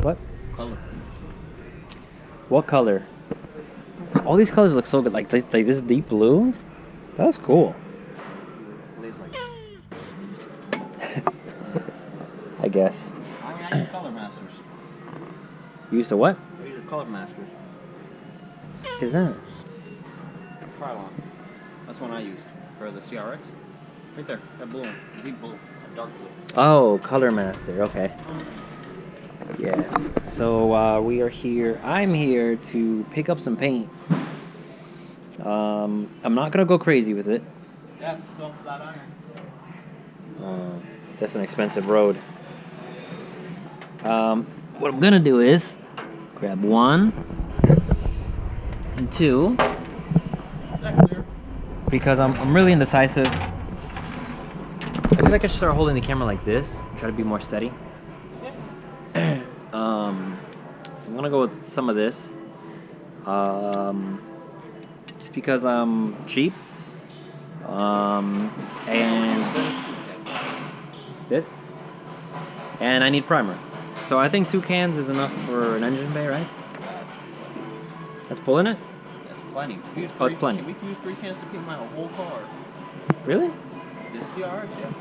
What? Color. What color? All these colors look so good. Like this deep blue? That looks cool. I guess. I mean, I use Color Masters. You used to what? I use Color Masters. What is that? Krylon. That's one I used for the CRX. Right there. That blue one. Deep blue. Dark blue. Oh, Color Master. Okay. Yeah. So we are here. I'm here to pick up some paint. I'm not gonna go crazy with it. Yeah, still flat iron. That's an expensive road. What I'm gonna do is grab 1 and 2 because I'm really indecisive. I feel like I should start holding the camera like this, try to be more steady. So I'm gonna go with some of this, just because I'm cheap. And this, and I need primer. So I think 2 cans is enough for an engine bay, right? That's pulling it? That's plenty. Oh, it's plenty. We can use 3 cans to paint my whole car. Really? This CRX, yeah.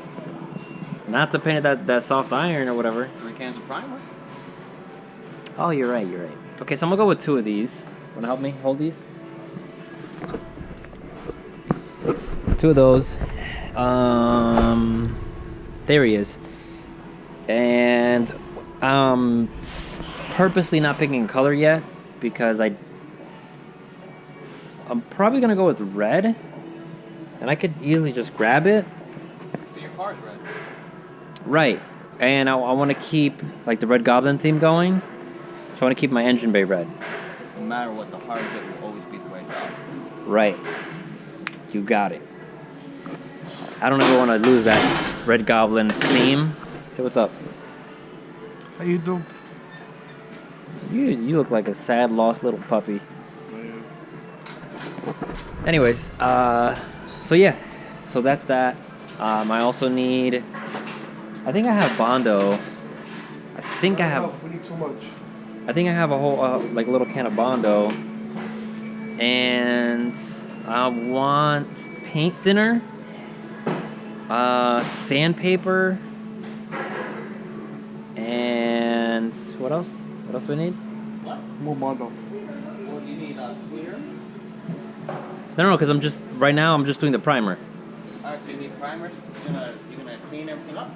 Not to paint it that soft iron or whatever. 3 cans of primer. Oh, you're right. Okay, so I'm gonna go with 2 of these. Wanna help me hold these? 2 of those. There he is. And purposely not picking color yet because I'm probably gonna go with red, and I could easily just grab it. But your car's red. Right, and I want to keep like the Red Goblin theme going, so I want to keep my engine bay red. No matter what, the hard bit will always be the way down. Right, you got it. I don't ever want to lose that Red Goblin theme. Say what's up. How you doing? You look like a sad, lost little puppy. Anyways, so yeah, so that's that. I also need. I think I have Bondo. I think I have. We need too much. I think I have a whole like a little can of Bondo, and I want paint thinner, sandpaper, and what else? What else do we need? More Bondo. Well, you need clear. No, because I'm just right now. I'm just doing the primer. Alright, so you need primers. You're gonna clean everything up.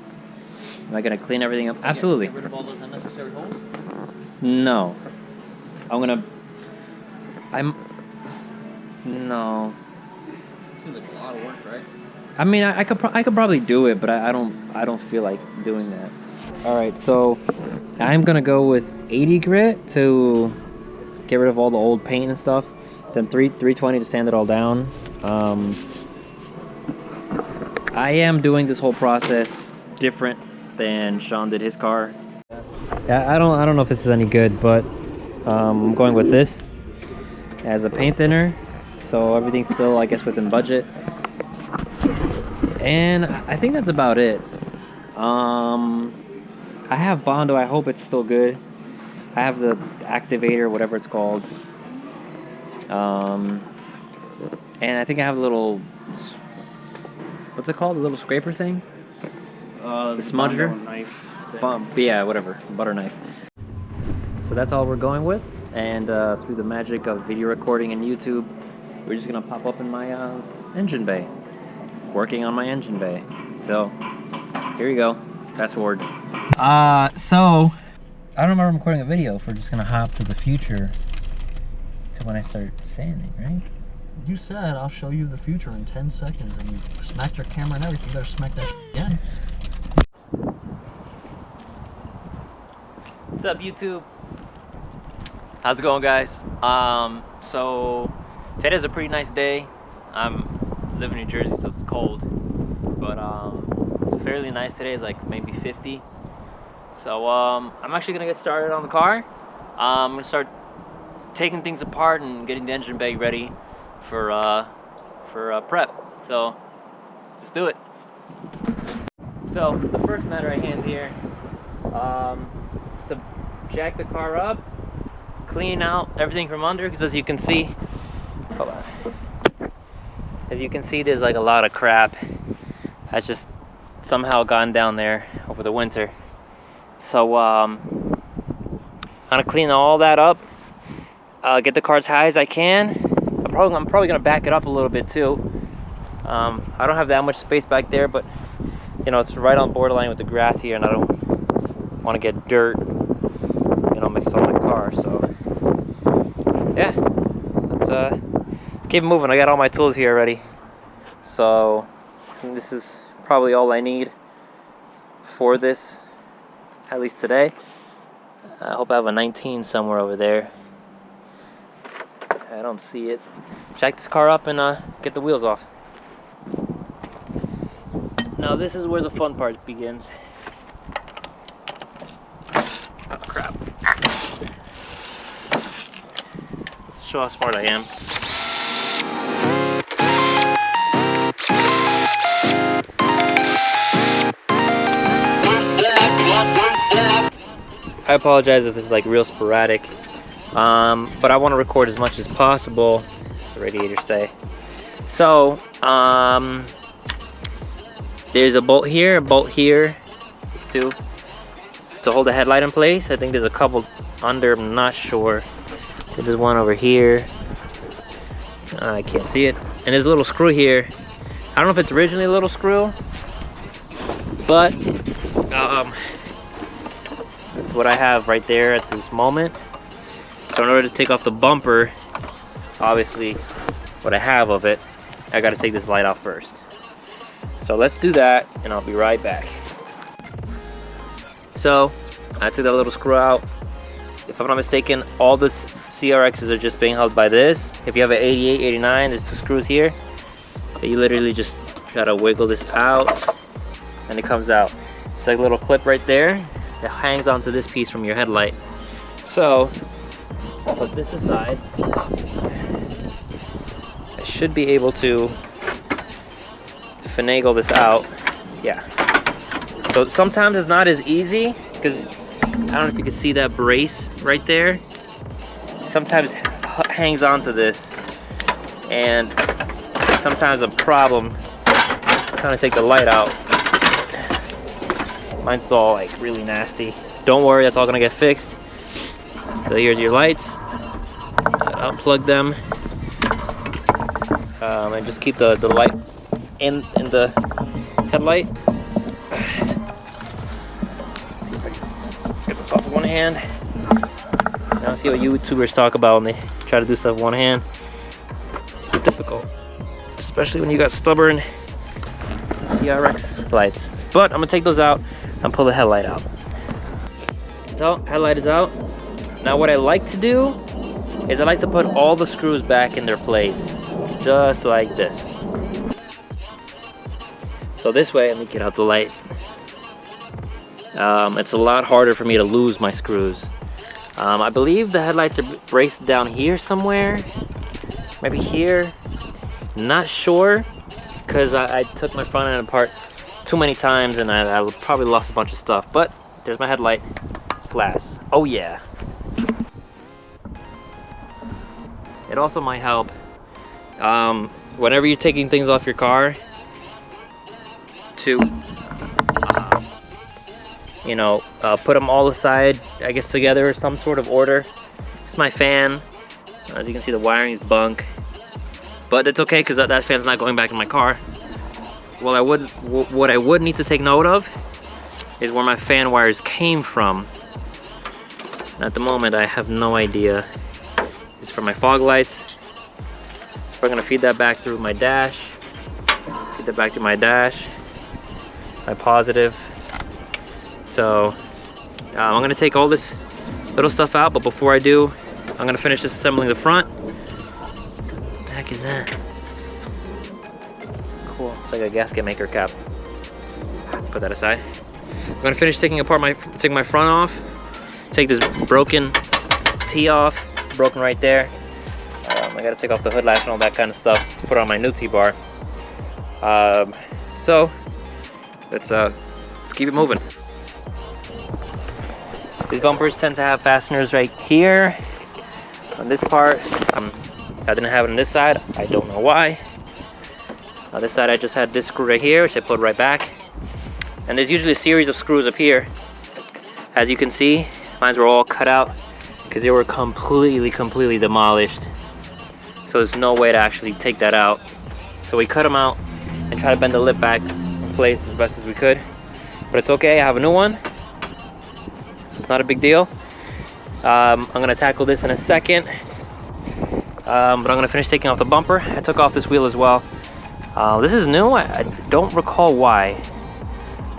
Am I gonna clean everything up? Absolutely. Get rid of all those unnecessary holes. No. No. Seems like a lot of work, right? I mean, I could probably do it, but I don't feel like doing that. All right, so I'm gonna go with 80 grit to get rid of all the old paint and stuff. Then 320 to sand it all down. I am doing this whole process different than Sean did his car. Yeah, I don't know if this is any good, but I'm going with this as a paint thinner, so everything's still, I guess, within budget. And I think that's about it. I have Bondo. I hope it's still good. I have the activator, whatever it's called. And I think I have a little, what's it called? The little scraper thing? The smudger? Knife. Yeah, whatever. Butter knife. So that's all we're going with. And through the magic of video recording and YouTube, we're just going to pop up in my engine bay. Working on my engine bay. So, here you go. Fast forward. So, I don't remember recording a video if we're just going to hop to the future to when I start sanding, right? You said I'll show you the future in 10 seconds, and you smacked your camera and everything. You better smack that again. What's up, YouTube? How's it going, guys? So today's a pretty nice day. I'm living in New Jersey, so it's cold, but fairly nice today. It's like maybe 50. So I'm actually gonna get started on the car. I'm gonna start taking things apart and getting the engine bay ready for prep. So let's do it. So the first matter at hand here is to jack the car up, clean out everything from under, because as you can see, hold on. As you can see, there's like a lot of crap that's just somehow gone down there over the winter. So I'm gonna clean all that up, get the car as high as I can. I'm probably gonna back it up a little bit too. I don't have that much space back there, but you know, it's right on borderline with the grass here, and I don't want to get dirt, you know, mixed on my car. So yeah, let's keep it moving. I got all my tools here already, so this is probably all I need for this, at least today. I hope I have a 19 somewhere over there. I don't see it. Jack this car up and get the wheels off. Now this is where the fun part begins. Oh crap. Let's show how smart I am. I apologize if this is like real sporadic, but I want to record as much as possible, as the radiators say. So, there's a bolt here, these two, to hold the headlight in place. I think there's a couple under, I'm not sure. There's one over here. I can't see it. And there's a little screw here. I don't know if it's originally a little screw, but that's what I have right there at this moment. So in order to take off the bumper, obviously what I have of it, I got to take this light off first. So let's do that, and I'll be right back. So I took that little screw out. If I'm not mistaken, all the CRXs are just being held by this. If you have an 88, 89, there's two screws here. You literally just try to wiggle this out, and it comes out. It's like a little clip right there that hangs onto this piece from your headlight. So I'll put this aside. I should be able to finagle this out. Yeah. So sometimes it's not as easy, because I don't know if you can see that brace right there. Sometimes it hangs onto this, and sometimes a problem trying to take the light out. Mine's all like really nasty. Don't worry, that's all gonna get fixed. So here's your lights. Unplug them, and just keep the light in the headlight. See if I can just get this off with one hand. Now see what YouTubers talk about when they try to do stuff with one hand. It's difficult, especially when you got stubborn CRX lights. But I'm gonna take those out and pull the headlight out. So headlight is out. Now what I like to do is I like to put all the screws back in their place, just like this. So this way, let me get out the light. It's a lot harder for me to lose my screws. I believe the headlights are braced down here somewhere, maybe here. Not sure, because I took my front end apart too many times, and I probably lost a bunch of stuff. But there's my headlight glass. Oh yeah. It also might help whenever you're taking things off your car to put them all aside, I guess together, some sort of order. It's my fan. As you can see, the wiring is bunk, but it's okay because that fan's not going back in my car. Well, what I would need to take note of is where my fan wires came from. At the moment, I have no idea. It's for my fog lights. So we're gonna feed that back through my dash. Feed that back to my dash. My positive. So I'm gonna take all this little stuff out, but before I do, I'm gonna finish disassembling the front. What the heck is that? Cool, it's like a gasket maker cap. Put that aside. I'm gonna finish taking my front off. Take this broken T off, broken right there. I gotta take off the hood latch and all that kind of stuff to put on my new T-bar. So let's keep it moving. These bumpers tend to have fasteners right here on this part. I didn't have it on this side. I don't know why. On this side I just had this screw right here, which I put right back. And there's usually a series of screws up here. As you can see, mine were all cut out because they were completely demolished. So there's no way to actually take that out. So we cut them out and try to bend the lip back in place as best as we could. But it's okay, I have a new one. So it's not a big deal. I'm gonna tackle this in a second. But I'm gonna finish taking off the bumper. I took off this wheel as well. This is new, I don't recall why.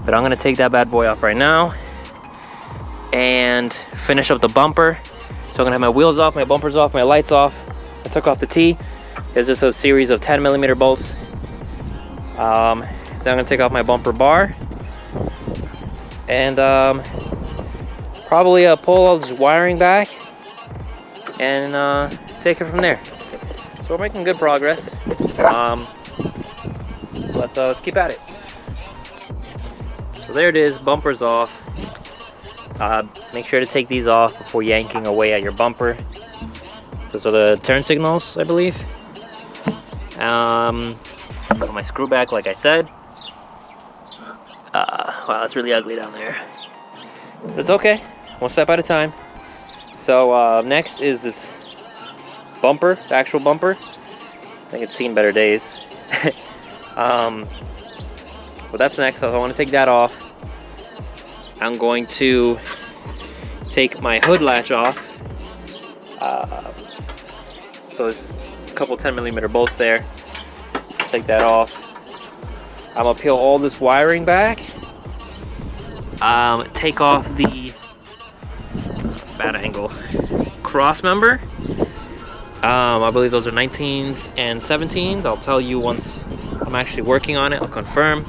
But I'm gonna take that bad boy off right now and finish up the bumper. So I'm gonna have my wheels off, my bumpers off, my lights off. I took off the T. It's just a series of 10mm bolts. Then I'm gonna take off my bumper bar and probably pull all this wiring back and take it from there. So we're making good progress. Let's keep at it. So there it is, bumpers off. Make sure to take these off before yanking away at your bumper. Those are the turn signals, I believe. Got my screw back, like I said. Wow, that's really ugly down there. But it's okay, one step at a time. So next is this bumper, the actual bumper. I think it's seen better days. But that's next, so I want to take that off. I'm going to take my hood latch off. So there's just a couple 10mm bolts there. Take that off. I'm gonna peel all this wiring back. Take off the bad angle cross member. I believe those are 19s and 17s. I'll tell you once I'm actually working on it. I'll confirm.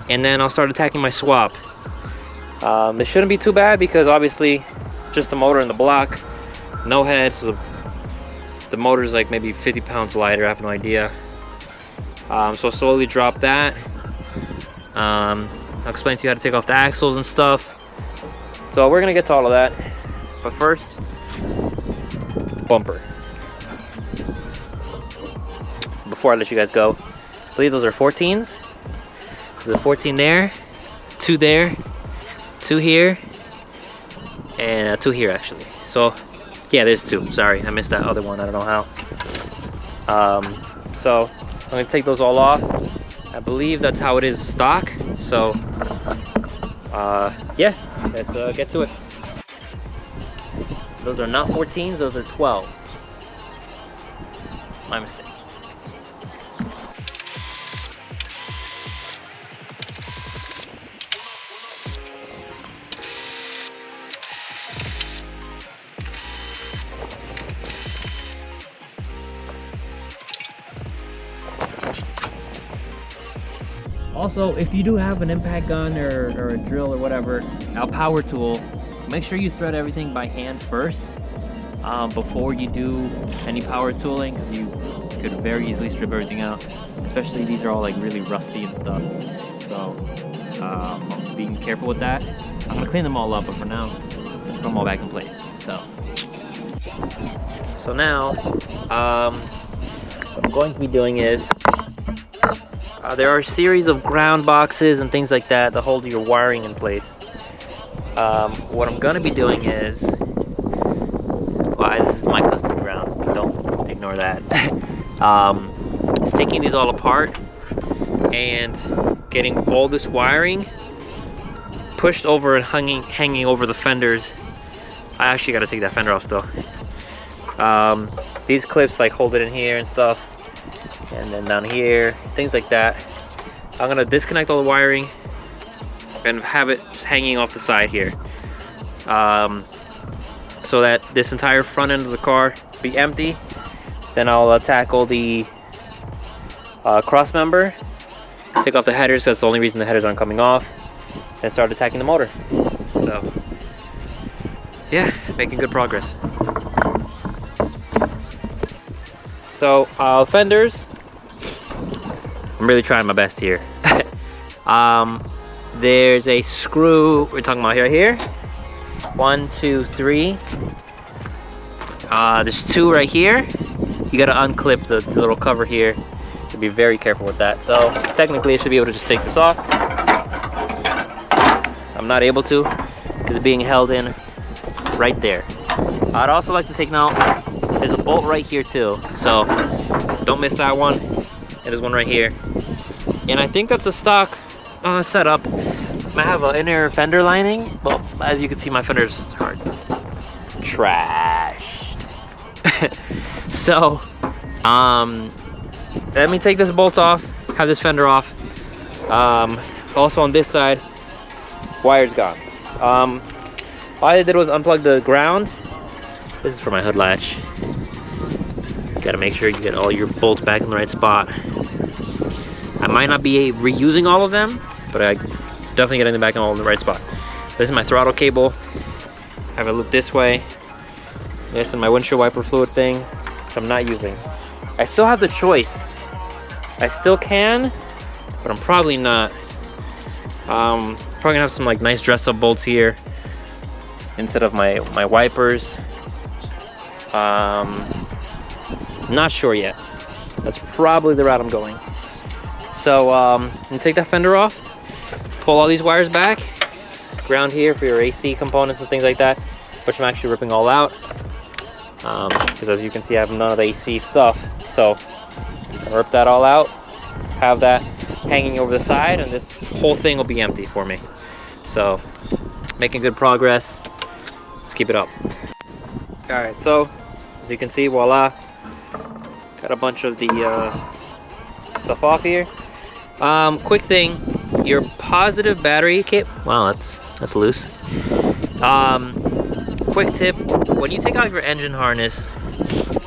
And then I'll start attacking my swap. It shouldn't be too bad because obviously just the motor and the block, no head, so the motor's like maybe 50 pounds lighter, I have no idea. So slowly drop that. I'll explain to you how to take off the axles and stuff. So we're gonna get to all of that. But first, bumper. Before I let you guys go, I believe those are 14s. There's a 14 there, 2 there, 2 here, and 2 here actually. So yeah, there's 2. Sorry, I missed that other one. I don't know how. So I'm gonna take those all off. I believe that's how it is stock. So yeah, let's get to it. Those are not 14s, those are 12s. My mistake. Also, if you do have an impact gun or a drill or whatever, a power tool, make sure you thread everything by hand first before you do any power tooling, because you could very easily strip everything out. Especially these are all like really rusty and stuff. So being careful with that. I'm gonna clean them all up, but for now, put them all back in place. So now, what I'm going to be doing is there are a series of ground boxes and things like that that hold your wiring in place. What I'm gonna be doing is, this is my custom ground, don't ignore that. It's taking these all apart and getting all this wiring pushed over and hanging over the fenders. I actually gotta take that fender off still. These clips like hold it in here and stuff, and then down here, things like that. I'm gonna disconnect all the wiring and have it just hanging off the side here, so that this entire front end of the car be empty. Then I'll tackle the cross member, take off the headers, that's the only reason the headers aren't coming off, and start attacking the motor. So yeah, making good progress. So fenders, I'm really trying my best here. There's a screw we're talking about here. 1, 2, 3. There's 2 right here. You gotta unclip the little cover here. So be very careful with that. So technically I should be able to just take this off. I'm not able to because it's being held in right there. I'd also like to take note, there's a bolt right here too. So don't miss that one. And there's one right here. And I think that's a stock setup. I have an inner fender lining. Well, as you can see, my fender's trashed. So, let me take this bolt off, have this fender off. Also on this side, wire's gone. All I did was unplug the ground. This is for my hood latch. Gotta make sure you get all your bolts back in the right spot. I might not be reusing all of them, but I definitely getting them back in all in the right spot. This is my throttle cable. I have it looped this way. This is my windshield wiper fluid thing, which I'm not using. I still have the choice. I still can, but I'm probably not. Probably gonna have some like nice dress up bolts here instead of my wipers. Not sure yet. That's probably the route I'm going. So I'm gonna take that fender off, pull all these wires back, ground here for your AC components and things like that, which I'm actually ripping all out. Because as you can see, I have none of the AC stuff. So I'll rip that all out, have that hanging over the side, and this whole thing will be empty for me. So making good progress. Let's keep it up. All right, so as you can see, voila, got a bunch of the stuff off here. Quick thing, your positive battery kit. Wow, that's loose. Quick tip, when you take off your engine harness,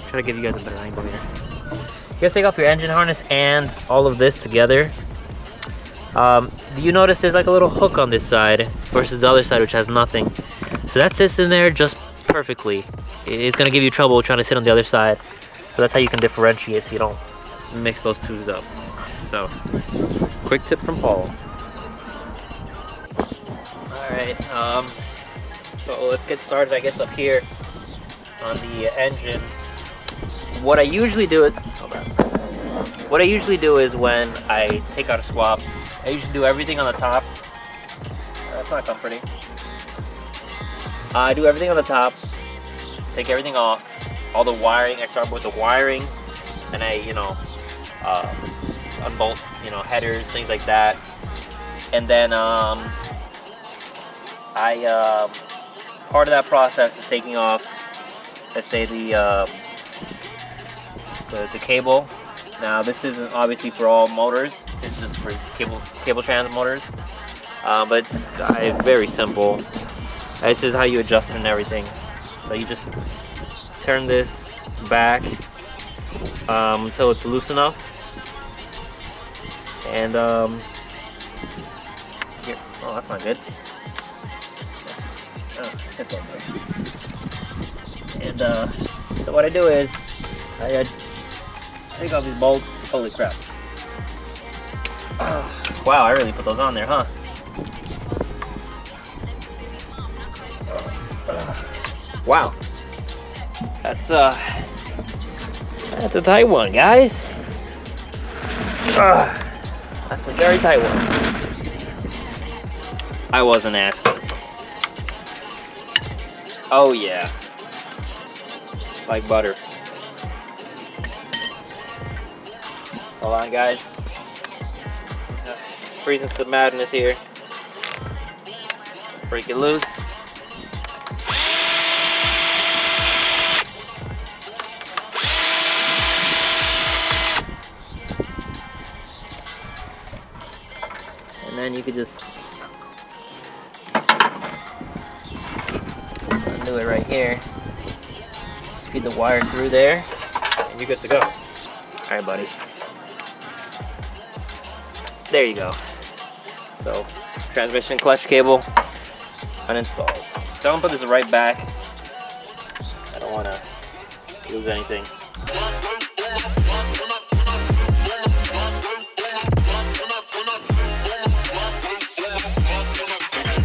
try to give you guys a better angle here. You guys take off your engine harness and all of this together. You notice there's like a little hook on this side versus the other side, which has nothing. So that sits in there just perfectly. It's gonna give you trouble trying to sit on the other side. So that's how you can differentiate, so you don't mix those two up. So, quick tip from Paul. Alright, so let's get started, I guess, up here on the engine. What I usually do is when I take out a swap, I usually do everything on the top. That's not comforting. I do everything on the top, take everything off, all the wiring. I start with the wiring, and I, unbolt, headers, things like that. And then part of that process is taking off, let's say, the cable. Now this isn't obviously for all motors. This is just for cable trans motors. But it's very simple. This is how you adjust it and everything. So you just turn this back until it's loose enough. And here. Oh, that's not good. And so what I do is I just take off these bolts. Holy crap! Wow, I really put those on there, huh? Wow, that's a tight one, guys. That's a very tight one. I wasn't asking. Oh yeah, like butter. Hold on, guys. Freezing some madness here. Break it loose. And then you could just undo it right here. Just feed the wire through there, and you're good to go. All right, buddy. There you go. So, transmission clutch cable uninstalled. So I'm gonna put this right back. I don't want to lose anything.